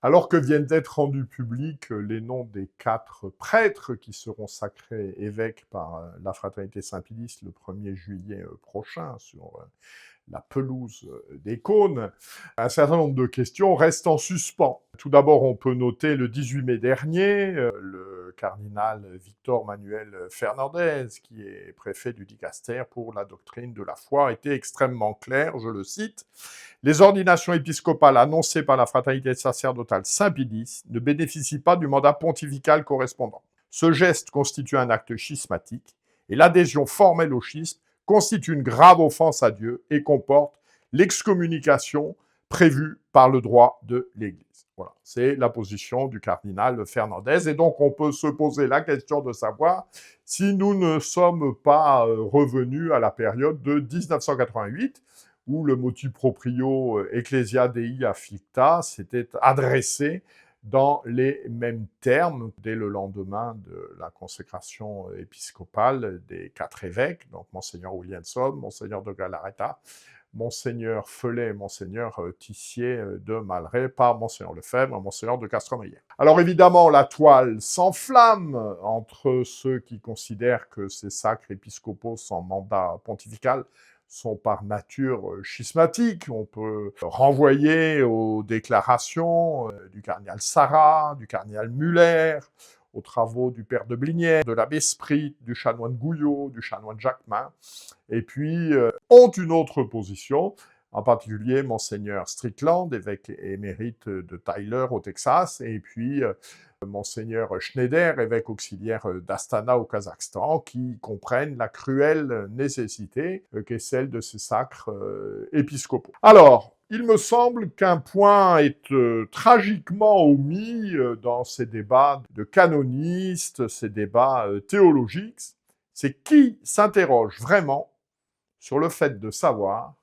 Alors que viennent d'être rendus publics les noms des 4 prêtres qui seront sacrés évêques par la Fraternité Saint-Pédis le 1er juillet prochain sur la pelouse des Cônes, un certain nombre de questions restent en suspens. Tout d'abord, on peut noter le 18 mai dernier, le cardinal Victor Manuel Fernandez, qui est préfet du Dicaster pour la doctrine de la foi, était extrêmement clair, je le cite. Les ordinations épiscopales annoncées par la Fraternité sacerdotale Saint-Pédis ne bénéficient pas du mandat pontifical correspondant. Ce geste constitue un acte schismatique et l'adhésion formelle au schisme constitue une grave offense à Dieu et comporte l'excommunication prévue par le droit de l'Église. Voilà, c'est la position du cardinal Fernandez. Et donc, on peut se poser la question de savoir si nous ne sommes pas revenus à la période de 1988, où le motu proprio Ecclesia Dei Afflicta s'était adressé dans les mêmes termes dès le lendemain de la consécration épiscopale des 4 évêques, donc Monseigneur Williamson, Monseigneur de Galarreta, Monseigneur Felet et Monseigneur Tissier de Malray, par Monseigneur Lefebvre et Monseigneur de Castremeyer. Alors évidemment, la toile s'enflamme entre ceux qui considèrent que ces sacres épiscopaux sans mandat pontifical sont par nature schismatiques. On peut renvoyer aux déclarations du cardinal Sarrat, du cardinal Muller, aux travaux du père de Blinière, de l'abbé Sprit, du chanoine Gouillot, du chanoine Jacquemin, et puis ont une autre position, en particulier Monseigneur Strickland, évêque émérite de Tyler au Texas, et puis Monseigneur Schneider, évêque auxiliaire d'Astana au Kazakhstan, qui comprennent la cruelle nécessité qu'est celle de ces sacres épiscopaux. Alors, il me semble qu'un point est tragiquement omis dans ces débats de canonistes, ces débats théologiques, c'est qui s'interroge vraiment sur le fait de savoir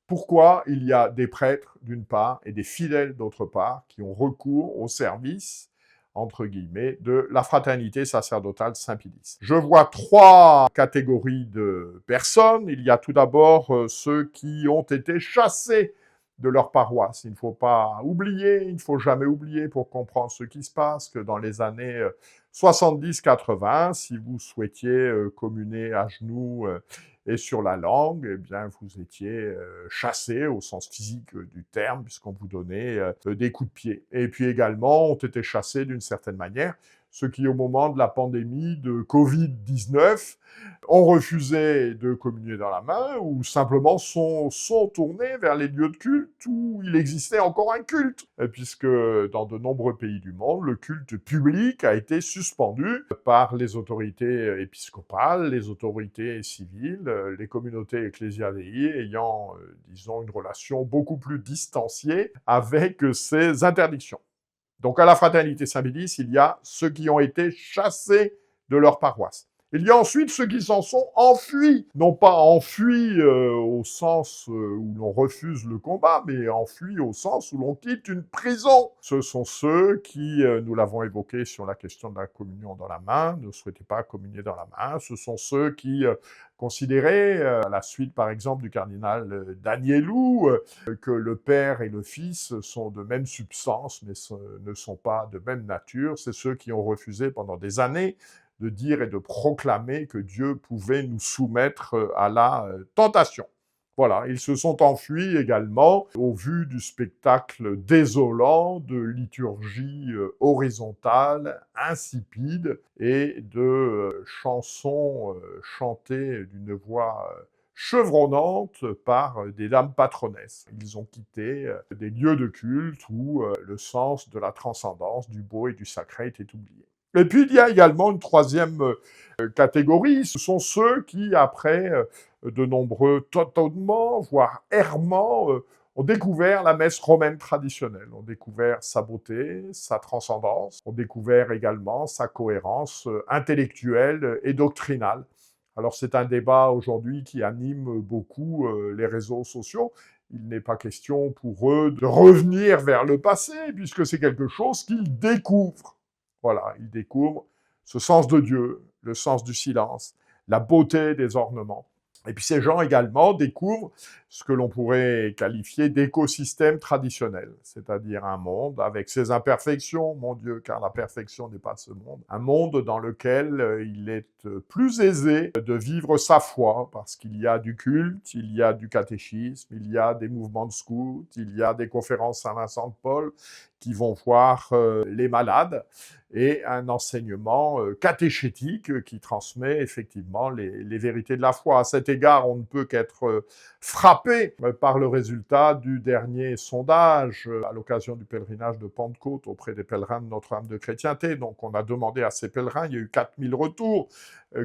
pourquoi il y a des prêtres d'une part et des fidèles d'autre part qui ont recours au service entre guillemets, de la fraternité sacerdotale Saint-Pédis. Je vois 3 catégories de personnes. Il y a tout d'abord ceux qui ont été chassés de leur paroisse. Il ne faut pas oublier, il ne faut jamais oublier pour comprendre ce qui se passe, que dans les années 70-80, si vous souhaitiez communer à genoux et sur la langue, eh bien, vous étiez chassé au sens physique du terme, puisqu'on vous donnait des coups de pied. Et puis également, ont été chassés d'une certaine manière ceux qui, au moment de la pandémie de Covid-19, ont refusé de communier dans la main ou simplement sont tournés vers les lieux de culte où il existait encore un culte, puisque dans de nombreux pays du monde, le culte public a été suspendu par les autorités épiscopales, les autorités civiles, les communautés ecclésiadei ayant, disons, une relation beaucoup plus distanciée avec ces interdictions. Donc à la Fraternité Saint-Pédis, il y a ceux qui ont été chassés de leur paroisse. Il y a ensuite ceux qui s'en sont enfuis, non pas enfuis au sens où l'on refuse le combat, mais enfuis au sens où l'on quitte une prison. Ce sont ceux qui, nous l'avons évoqué sur la question de la communion dans la main, ne souhaitaient pas communier dans la main. Ce sont ceux qui considéraient, à la suite par exemple du cardinal Danielou, que le Père et le Fils sont de même substance, mais ne sont pas de même nature. C'est ceux qui ont refusé pendant des années de dire et de proclamer que Dieu pouvait nous soumettre à la tentation. Voilà, ils se sont enfuis également au vu du spectacle désolant de liturgie horizontale, insipide, et de chansons chantées d'une voix chevronnante par des dames patronesses. Ils ont quitté des lieux de culte où le sens de la transcendance, du beau et du sacré était oublié. Et puis, il y a également une troisième catégorie, ce sont ceux qui, après de nombreux tâtonnements, voire errements, ont découvert la messe romaine traditionnelle, ont découvert sa beauté, sa transcendance, ont découvert également sa cohérence intellectuelle et doctrinale. Alors c'est un débat aujourd'hui qui anime beaucoup les réseaux sociaux. Il n'est pas question pour eux de revenir vers le passé, puisque c'est quelque chose qu'ils découvrent. Voilà, ils découvrent ce sens de Dieu, le sens du silence, la beauté des ornements. Et puis ces gens également découvrent ce que l'on pourrait qualifier d'écosystème traditionnel, c'est-à-dire un monde avec ses imperfections, mon Dieu, car la perfection n'est pas de ce monde, un monde dans lequel il est plus aisé de vivre sa foi, parce qu'il y a du culte, il y a du catéchisme, il y a des mouvements de scouts, il y a des conférences Saint-Vincent-de-Paul qui vont voir les malades, et un enseignement catéchétique qui transmet effectivement les vérités de la foi. À cet égard, on ne peut qu'être frappé par le résultat du dernier sondage à l'occasion du pèlerinage de Pentecôte auprès des pèlerins de Notre-Dame de Chrétienté. Donc on a demandé à ces pèlerins, il y a eu 4000 retours,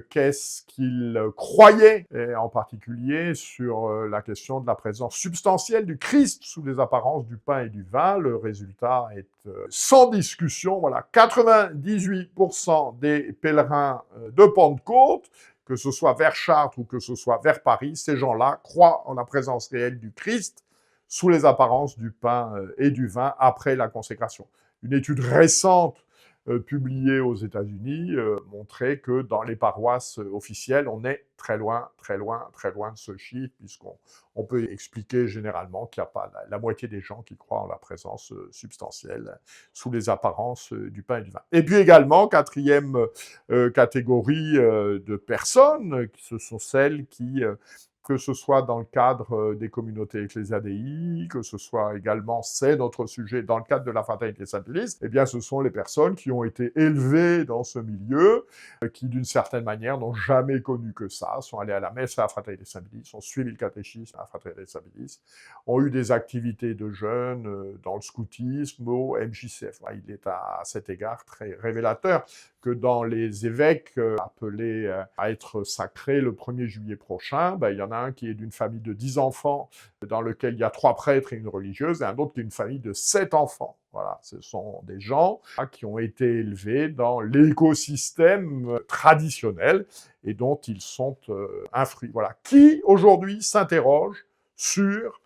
qu'est-ce qu'ils croyaient, et en particulier sur la question de la présence substantielle du Christ sous les apparences du pain et du vin. Le résultat est sans discussion, voilà, 98% des pèlerins de Pentecôte, que ce soit vers Chartres ou que ce soit vers Paris, ces gens-là croient en la présence réelle du Christ sous les apparences du pain et du vin après la consécration. Une étude récente publiée aux États-Unis montrait que dans les paroisses officielles, on est très loin de ce chiffre, puisqu'on peut expliquer généralement qu'il n'y a pas la moitié des gens qui croient en la présence substantielle sous les apparences du pain et du vin. Et puis également, quatrième catégorie de personnes, ce sont celles qui que ce soit dans le cadre des communautés ecclésiadei, que ce soit également, c'est notre sujet, dans le cadre de la fraternité Saint-Pédis, eh bien ce sont les personnes qui ont été élevées dans ce milieu, qui d'une certaine manière n'ont jamais connu que ça, sont allées à la messe à la fraternité Saint-Pédis, ont suivi le catéchisme à la fraternité Saint-Pédis, ont eu des activités de jeunes dans le scoutisme, au MJCF. Il est à cet égard très révélateur que dans les évêques appelés à être sacrés le 1er juillet prochain, il y en a un qui est d'une famille de 10 enfants, dans lequel il y a 3 prêtres et une religieuse, et un autre qui est une famille de 7 enfants. Voilà, ce sont des gens qui ont été élevés dans l'écosystème traditionnel et dont ils sont un fruit. Voilà. Qui, aujourd'hui, s'interroge sur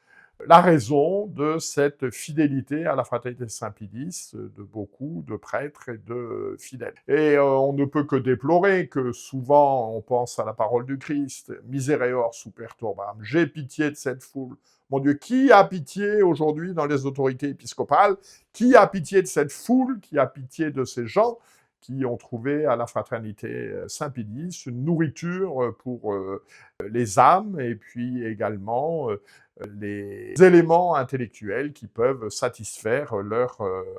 la raison de cette fidélité à la fraternité Saint-Pédis de beaucoup de prêtres et de fidèles. Et on ne peut que déplorer que souvent on pense à la parole du Christ, « Misereor super turbam », j'ai pitié de cette foule. Mon Dieu, qui a pitié aujourd'hui dans les autorités épiscopales? Qui a pitié de cette foule? Qui a pitié de ces gens qui ont trouvé à la fraternité Saint-Pédis une nourriture pour les âmes et puis également les éléments intellectuels qui peuvent satisfaire leur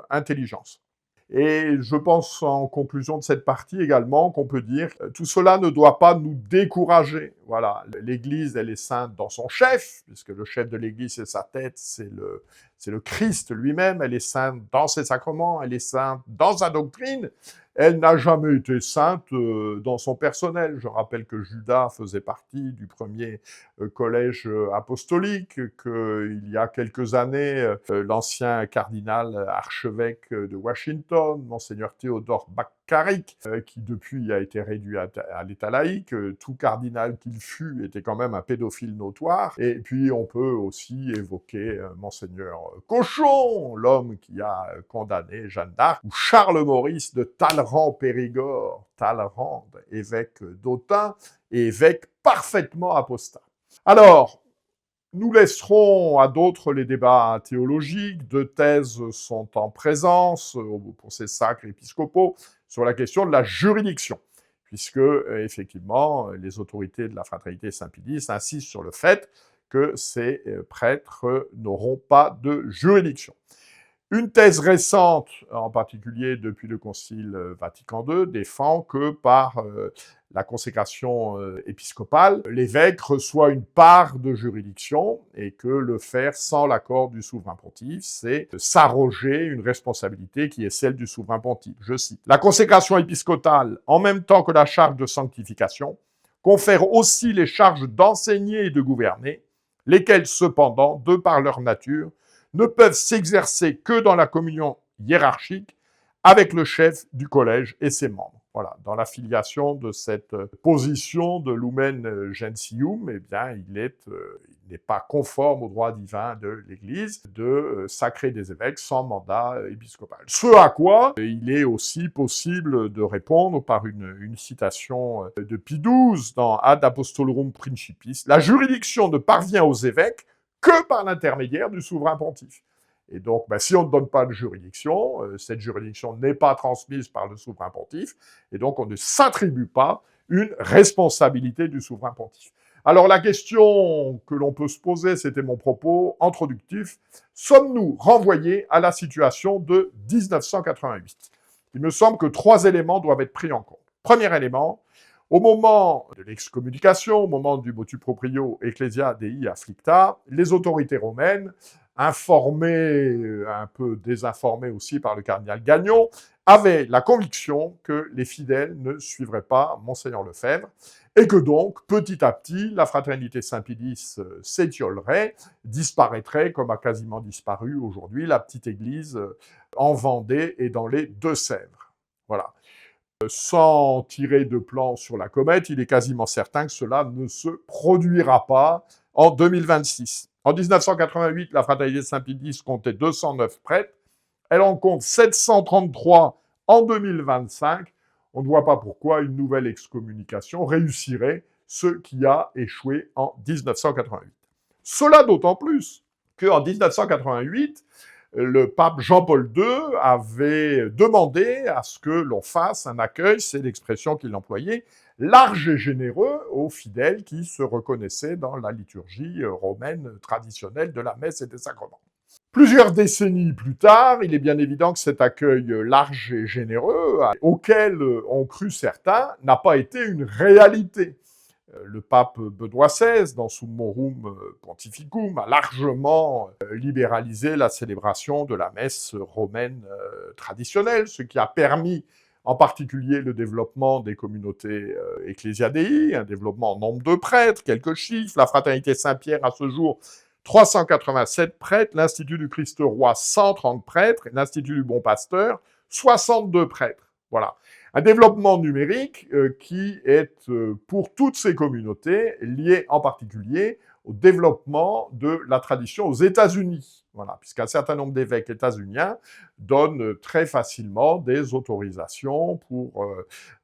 intelligence. Et je pense en conclusion de cette partie également qu'on peut dire que tout cela ne doit pas nous décourager. Voilà, l'Église, elle est sainte dans son chef, puisque le chef de l'Église, c'est sa tête, c'est le Christ lui-même. Elle est sainte dans ses sacrements, elle est sainte dans sa doctrine. Elle n'a jamais été sainte dans son personnel. Je rappelle que Judas faisait partie du premier collège apostolique, qu'il y a quelques années, l'ancien cardinal archevêque de Washington, Monseigneur Théodore Bakkarik, qui depuis a été réduit à l'état laïque, tout cardinal qu'il fut était quand même un pédophile notoire. Et puis on peut aussi évoquer Monseigneur Cochon, l'homme qui a condamné Jeanne d'Arc, ou Charles Maurice de Talleyrand-Périgord, Talleyrand, évêque d'Autun, et évêque parfaitement apostat. Alors, nous laisserons à d'autres les débats théologiques. 2 thèses sont en présence pour ces sacres épiscopaux sur la question de la juridiction, puisque, effectivement, les autorités de la fraternité Saint-Pédis insistent sur le fait que ces prêtres n'auront pas de juridiction. Une thèse récente, en particulier depuis le Concile Vatican II, défend que par la consécration épiscopale, l'évêque reçoit une part de juridiction et que le faire sans l'accord du souverain pontife, c'est s'arroger une responsabilité qui est celle du souverain pontife. Je cite. « La consécration épiscopale, en même temps que la charge de sanctification, confère aussi les charges d'enseigner et de gouverner, lesquelles cependant, de par leur nature, ne peuvent s'exercer que dans la communion hiérarchique avec le chef du collège et ses membres. » Voilà, dans la filiation de cette position de Lumen Gentium, eh bien, il n'est pas conforme au droit divin de l'Église de sacrer des évêques sans mandat épiscopal. Ce à quoi il est aussi possible de répondre par une citation de Pie XII dans Ad Apostolorum Principis. La juridiction ne parvient aux évêques que par l'intermédiaire du souverain pontife. Et donc, si on ne donne pas de juridiction, cette juridiction n'est pas transmise par le souverain pontife, et donc on ne s'attribue pas une responsabilité du souverain pontife. Alors la question que l'on peut se poser, c'était mon propos introductif, sommes-nous renvoyés à la situation de 1988 ? Il me semble que 3 éléments doivent être pris en compte. Premier élément, au moment de l'excommunication, au moment du motu proprio Ecclesia Dei Afflicta, les autorités romaines, informées, un peu désinformées aussi par le cardinal Gagnon, avaient la conviction que les fidèles ne suivraient pas Monseigneur Lefebvre, et que donc, petit à petit, la fraternité Saint-Pédis s'étiolerait, disparaîtrait, comme a quasiment disparu aujourd'hui la petite église en Vendée et dans les Deux-Sèvres. Voilà. Sans tirer de plan sur la comète, il est quasiment certain que cela ne se produira pas en 2026. En 1988, la fraternité Saint-Pédis comptait 209 prêtres. Elle en compte 733 en 2025. On ne voit pas pourquoi une nouvelle excommunication réussirait ce qui a échoué en 1988. Cela d'autant plus qu'en 1988, le pape Jean-Paul II avait demandé à ce que l'on fasse un accueil, c'est l'expression qu'il employait, large et généreux aux fidèles qui se reconnaissaient dans la liturgie romaine traditionnelle de la messe et des sacrements. Plusieurs décennies plus tard, il est bien évident que cet accueil large et généreux, auquel ont cru certains, n'a pas été une réalité. Le pape Benoît XVI, dans Summorum Pontificum, a largement libéralisé la célébration de la messe romaine traditionnelle, ce qui a permis en particulier le développement des communautés Ecclesia Dei, un développement en nombre de prêtres, quelques chiffres, la fraternité Saint-Pierre à ce jour 387 prêtres, l'Institut du Christ Roi 130 prêtres, et l'Institut du Bon Pasteur 62 prêtres. Voilà. Un développement numérique qui est, pour toutes ces communautés, lié en particulier au développement de la tradition aux États-Unis. Voilà, puisqu'un certain nombre d'évêques états-uniens donnent très facilement des autorisations pour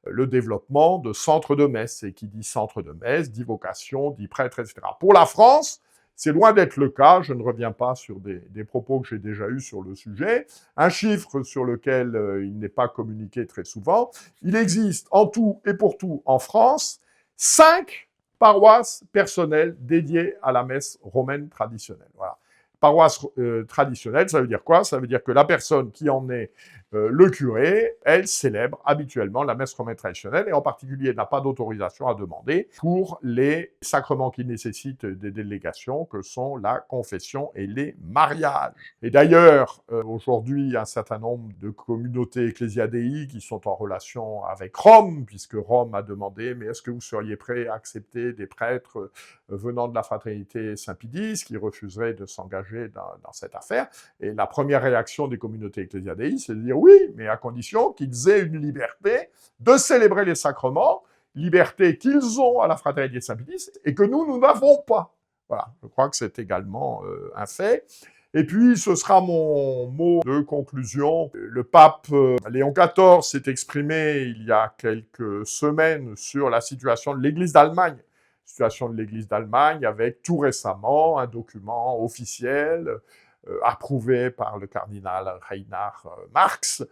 le développement de centres de messe. Et qui dit centre de messe, dit vocation, dit prêtre, etc. Pour la France, c'est loin d'être le cas, je ne reviens pas sur des propos que j'ai déjà eus sur le sujet. Un chiffre sur lequel il n'est pas communiqué très souvent, il existe en tout et pour tout en France 5 paroisses personnelles dédiées à la messe romaine traditionnelle. Voilà. Paroisse traditionnelle, ça veut dire quoi? Ça veut dire que la personne qui en est le curé, elle célèbre habituellement la messe romaine traditionnelle et en particulier n'a pas d'autorisation à demander pour les sacrements qui nécessitent des délégations que sont la confession et les mariages. Et d'ailleurs, aujourd'hui, un certain nombre de communautés Ecclesia Dei qui sont en relation avec Rome, puisque Rome a demandé « mais est-ce que vous seriez prêts à accepter des prêtres venant de la fraternité Saint-Pédis qui refuseraient de s'engager dans cette affaire ?» Et la première réaction des communautés Ecclesia Dei, c'est de dire oui, mais à condition qu'ils aient une liberté de célébrer les sacrements, liberté qu'ils ont à la fraternité Saint-Pédis et que nous n'avons pas. Voilà, je crois que c'est également un fait. Et puis, ce sera mon mot de conclusion. Le pape Léon XIV s'est exprimé il y a quelques semaines sur la situation de l'Église d'Allemagne. Situation de l'Église d'Allemagne avec tout récemment un document officiel approuvé par le cardinal Reinhard Marx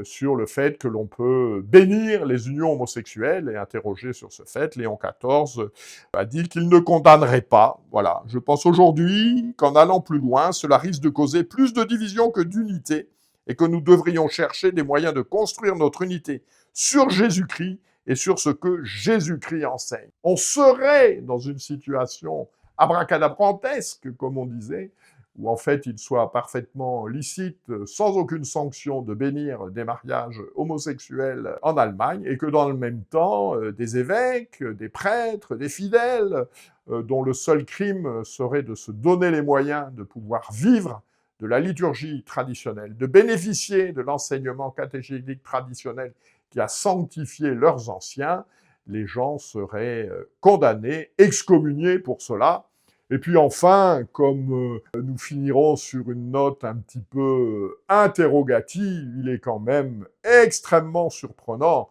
sur le fait que l'on peut bénir les unions homosexuelles et interrogé sur ce fait, Léon XIV a dit qu'il ne condamnerait pas. Voilà. Je pense aujourd'hui qu'en allant plus loin, cela risque de causer plus de division que d'unité et que nous devrions chercher des moyens de construire notre unité sur Jésus-Christ et sur ce que Jésus-Christ enseigne. On serait dans une situation abracadabrantesque, comme on disait, où en fait il soit parfaitement licite, sans aucune sanction, de bénir des mariages homosexuels en Allemagne, et que dans le même temps, des évêques, des prêtres, des fidèles, dont le seul crime serait de se donner les moyens de pouvoir vivre de la liturgie traditionnelle, de bénéficier de l'enseignement catéchétique traditionnel qui a sanctifié leurs anciens, les gens seraient condamnés, excommuniés pour cela. Et puis enfin, comme nous finirons sur une note un petit peu interrogative, il est quand même extrêmement surprenant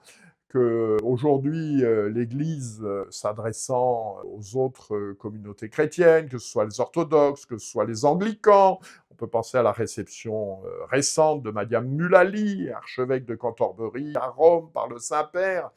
qu'aujourd'hui, l'Église, s'adressant aux autres communautés chrétiennes, que ce soit les orthodoxes, que ce soit les anglicans, on peut penser à la réception récente de Madame Mullally, archevêque de Cantorbéry à Rome par le Saint-Père.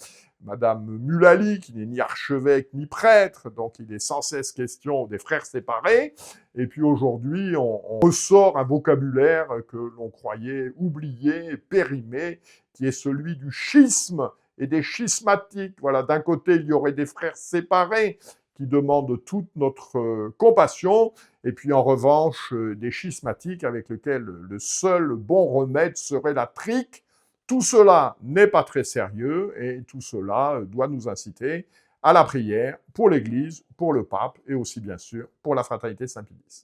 Madame Mullally, qui n'est ni archevêque ni prêtre, donc il est sans cesse question des frères séparés. Et puis aujourd'hui, on ressort un vocabulaire que l'on croyait oublié, périmé, qui est celui du schisme et des schismatiques. Voilà, d'un côté, il y aurait des frères séparés qui demandent toute notre compassion, et puis en revanche, des schismatiques avec lesquels le seul bon remède serait la trique. Tout cela n'est pas très sérieux, et tout cela doit nous inciter à la prière pour l'Église, pour le pape, et aussi bien sûr pour la fraternité Saint-Pie X.